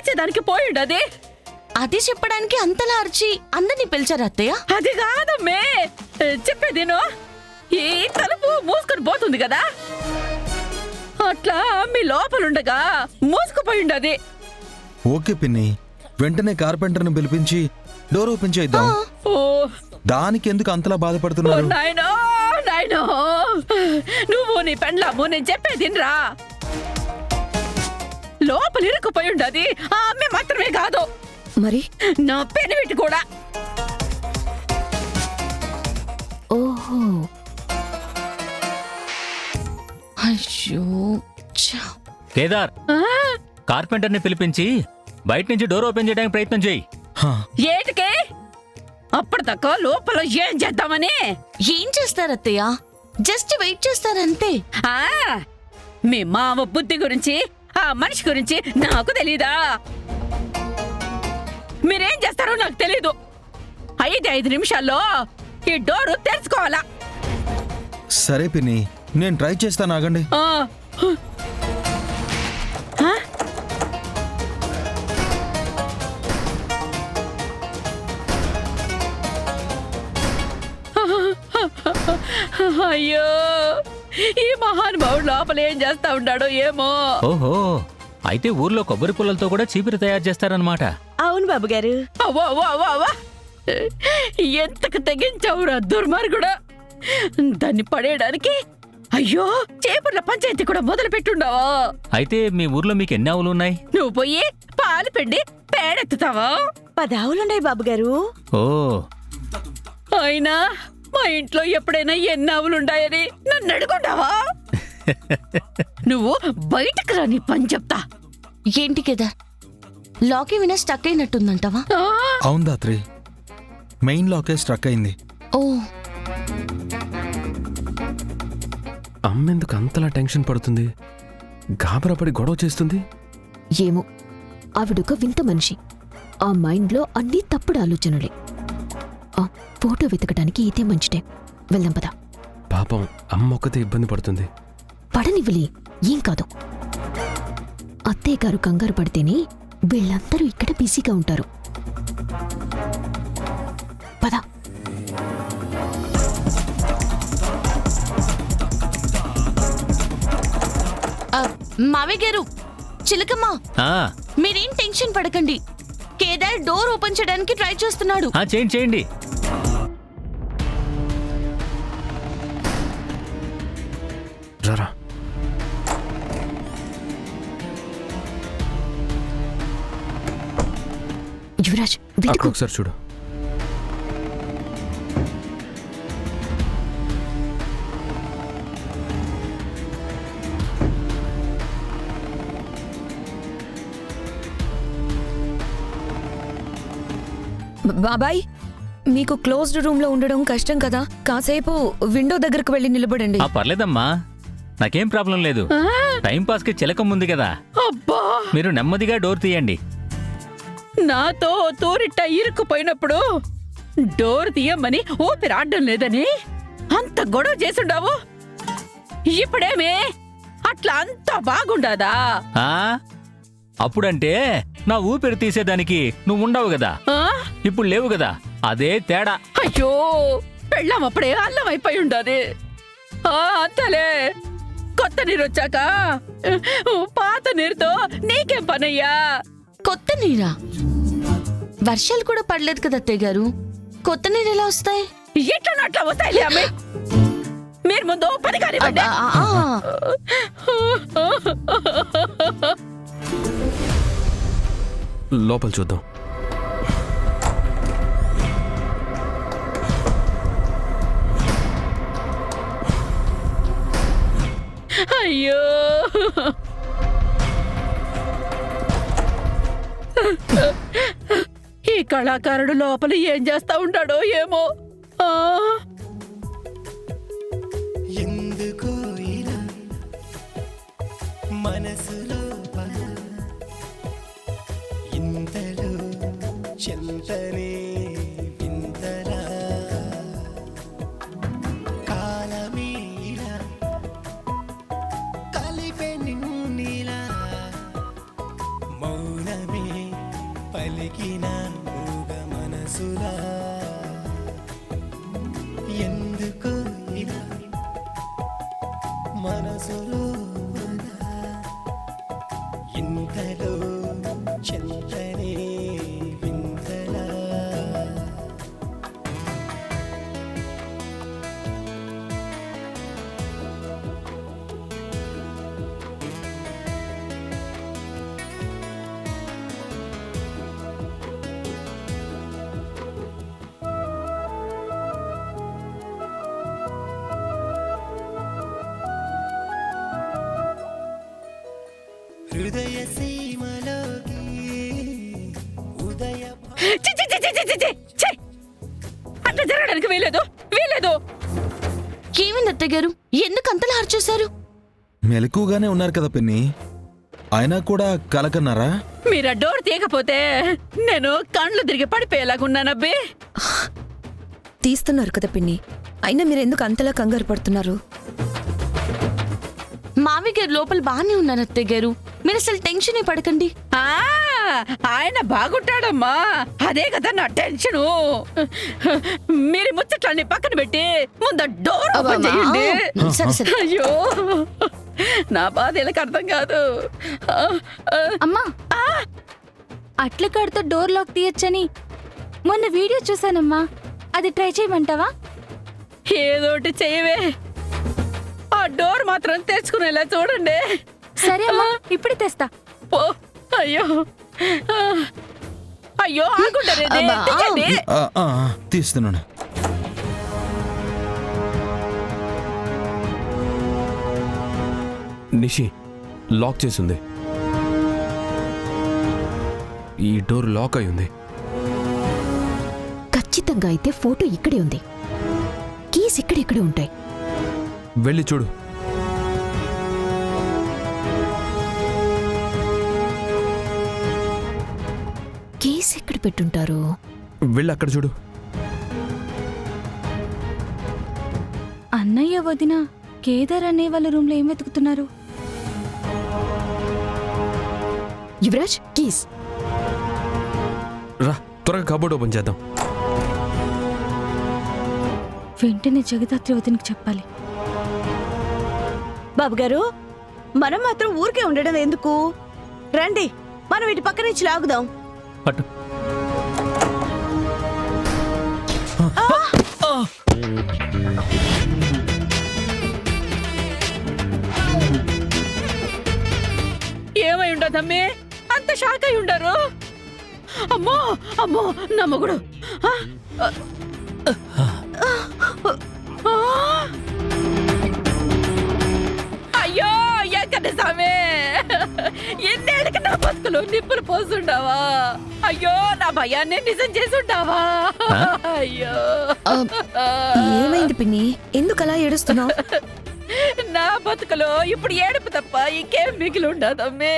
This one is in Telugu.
చేసేదానికి పోయిండది. అది చెప్పడానికి అంతలా అరిచి అందరినీ పిలిచారు అత్తయ్య. అది కాదమ్మే, చెప్పేదేనో. ఈ తలుపు మూసుకొని పోతుంది కదా, అట్లా మీ లోపలుండగా మూసుకుపోయిండది. ఓకే పిన్ని, వెంటనే కార్పెంటర్ని పిలిపించి డోర్ ఓపెన్ చేద్దాం. దానికి ఎందుకు అంతలా బాధపడుతున్నారు? నాయనో నాయనో, నువ్వు నీ పెండ్లాము నేను చెప్పేదిన్రా. లోపల ఇరుక్కుపోయి ఉండది. ఆ అమ్మే మాత్రమే కాదు, మరి నా పెనివిటి కూడా. ఓహో, అయ్యో కేదార్, కార్పెంటర్ని పిలిపించి బయట నుంచి డోర్ ఓపెన్ చేయడానికి ప్రయత్నం చేయి. ఏటికే అప్పటిదాకా లోపల ఏం చేద్దామని? ఏం చేస్తారు అత్తయ్య? Just wait చేస్తారంతే. మీ మామ బుద్ధి గురించి, ఆ మనిషి గురించి నాకు తెలీదా? మీరేం చేస్తారో నాకు తెలీదు. 5 నిమిషాల్లో ఈ డోరు తెరుచుకోవాలా. సరే పిన్ని, నేను ట్రై చేస్తాను, ఆగండి. అయ్యో, ఈ మహానుభావుడు లోపల ఏం చేస్తా ఉన్నాడో ఏమో. ఓహో, అయితే ఊర్లో కొబ్బరి పుల్లలతో కూడా చీపిరి తయారు చేస్తారనమాట. అవును బాబు గారు. ఎంతకు తెగించావురా దుర్మార్గుడా, దాన్ని పడేయడానికి. అయ్యో, చేపర్ల పంచాయతీ కూడా మొదలు పెట్టుండవా? అయితే మీ ఊర్లో మీకు ఎన్ని ఆవులు ఉన్నాయి? నువ్వు పోయి పాలు పిండి పేడెత్తుతావా? 10 ఆవులున్నాయి బాబు గారు. ఓ, అయినా మా ఇంట్లో ఎప్పుడైనా ఎన్ని ఆవులుండాయని నన్ను అడుగుంటావా? నువ్వు బయటకు రాని పని చెప్తా. ఏంటి కేదార్, లాకే వినా స్టక్ అయినట్టుందంటావా? అవును దాత్రి, మెయిన్ లాకే స్ట్రక్ అయింది. ఓ, అమ్మెందుకు అంతలా టెన్షన్ పడుతుంది? గాబరాపడి గొడవ చేస్తుంది. ఏమో, ఆవిడొక వింత మనిషి. ఆ మైండ్లో అన్ని తప్పుడు ఆలోచనలే. ఆ ఫోటో వెతకడానికి ఇదే మంచి టైం. వెళ్దాం పదా. పాపం అమ్మ ఒక్కతే ఇబ్బంది పడుతుంది. పడనివ్వలే, ఏం కాదు. అత్తయ్య గారు కంగారు పడితేనే వీళ్ళందరూ ఇక్కడ బిజీగా ఉంటారు. పదా. మావయ్య గారు, చిలకమ్మ, మీరేం టెన్షన్ పడకండి. కేదార్ డోర్ ఓపెన్ చేయడానికి ట్రై చేస్తున్నాడు. చేయండి. రారా. యువరాజ్, ఒకసారి చూడు. బాబాయ్, మీకు క్లోజ్డ్ రూమ్ లో ఉండడం కష్టం కదా, కాసేపు విండో దగ్గరకు వెళ్ళి నిలబడండి. పర్లేదమ్మా, నాకేం ప్రాబ్లం లేదు. టైం పాస్ కి చిలకం ఉంది కదా, అబ్బా, మీరు నెమ్మదిగా డోర్ తీయండి. నాతో తూరిట్ట ఇరుక్కుపోయినప్పుడు డోర్ తీయమ్మని ఊపిరాడడం లేదని అంత గొడవ చేసుండావు. ఇప్పుడేమే అట్లా అంత బాగుండదా? అప్పుడంటే నా ఊపిరి తీసేదానికి నువ్వు ఉండవు కదా, ఇప్పుడు లేవు కదా, అదే తేడా. అయ్యో, పెళ్ళాం అప్పుడే అల్లం అయిపోయి ఉండదు. అంతలే, కొత్త నీరు వచ్చాక పాత నీరుతో నీకేం పనయ్యా? కొత్త నీరా? వర్షాలు కూడా పడలేదు కదా అత్తయ్య గారు, కొత్త నీరు ఎలా వస్తాయి? ఎట్లా అట్లా వస్తాయి అమ్మే. మీరు ముందు పని కానివ్వండి. లోపల చూద్దాం. అయ్యో, ఈ కళాకారుడు లోపల ఏం చేస్తా ఉంటాడో ఏమో. ఎందుకో ఇలా మనసులో ఇంతలో చెంతనే వింతలా కాలమే ఇలా కలిపే నిన్నిలా మౌనమే పలికిన మూగ మనసులా ఎందుకు ఇలా మనసులో ఇంతలో చెంతనే వింతలా హృదయ సీమలోకి ఉదయ చి, చి, చి, చి, చి, చి, చి, చి. అట్లా జరగడానికి వీలేదు వీలేదు. ఏమైంది అత్తయ్య గారు? ఎందుకు అంతలా అరిచేశారు? మెలకుగానే ఉన్నారు కదా పిన్ని, అయినా కూడా కలకన్నారా? మీరు ఆ డోర్ తీయకపోతే నేను కళ్ళు తిరిగి పడిపోయేలాగున్నానబ్బి. తీస్తున్నారు కదా పిన్ని, అయినా మీరు ఎందుకు అంతలా కంగారు పడుతున్నారు? మావి గారు లోపల బాగానే ఉన్నారు అత్తయ్య గారు, మీరు అసలు టెన్షన్ పడకండి. ఆ, ఆయన బాగుంటాడమ్మా, అదే కదా నా టెన్షను. మీరు ముచ్చట్లన్నీ పక్కన పెట్టి ముందు డోర్ ఓపెన్ చేయండి. సరే సరే. అయ్యో, నా బాధ వీళ్ళకి అర్థం కాదు. అమ్మా, అట్ల కాడుతో డోర్ లాక్ తీయచ్చని మొన్న వీడియో చూసానమ్మా, అది ట్రై చేయమంటావా? ఏదోటి చేయవే, ఆ డోర్ మాత్రం తెచ్చుకునేలా చూడండి. సరే అమ్మా, ఇప్పుడే తెస్తా. పో. అయ్యో అయ్యో, ఆగుంటారేంటి? అబ్బా. తీయండి. తీస్తున్నాను. నిషి లాక్ చేసింది. ఈ డోర్ లాక్ అయి ఉంది. ఖచ్చితంగా అయితే ఫోటో ఇక్కడే ఉంది, కీస్ ఇక్కడెక్కడ ఉంటాయి. వెళ్ళి చూడు. కీస్ ఎక్కడ పెట్టుంటారు? వెళ్ళి అక్కడ చూడు. అన్నయ్య వదిన కేదార్ అనే వాళ్ళ రూమ్ లో ఏం వెతుకుతున్నారు? యువరాజ్, కీస్. రా త్వరగా కబోర్డ్ ఓపెన్ చేద్దాం. వెంటనే జగదాత్రి వదినకి చెప్పాలి. బాబు గారు, మనం మాత్రం ఊరికే ఉండడం ఎందుకు? రండి, మనం ఇటు పక్క నుంచి లాగుదాం. పట్టు. ఏమై ఉండదమ్మి, అంత షాక్ అయి ఉండరు. అమ్మో అమ్మో, నా మొగుడు. ఆ, ఆ. అయ్యో ఎక్కడ సామే, ఎన్నేళ్ళకి నా బతుకులో నిప్పులు పోసుండావా? అయ్యో, నా భయాన్ని నిజం చేసుండావా? అయ్యో, ఏమైంది పిన్ని, ఎందుకు అలా ఏడుస్తున్నావు? నా బతుకులో ఇప్పుడు ఏడుపు తప్ప ఇంకేం మిగిలి ఉండదమ్మే.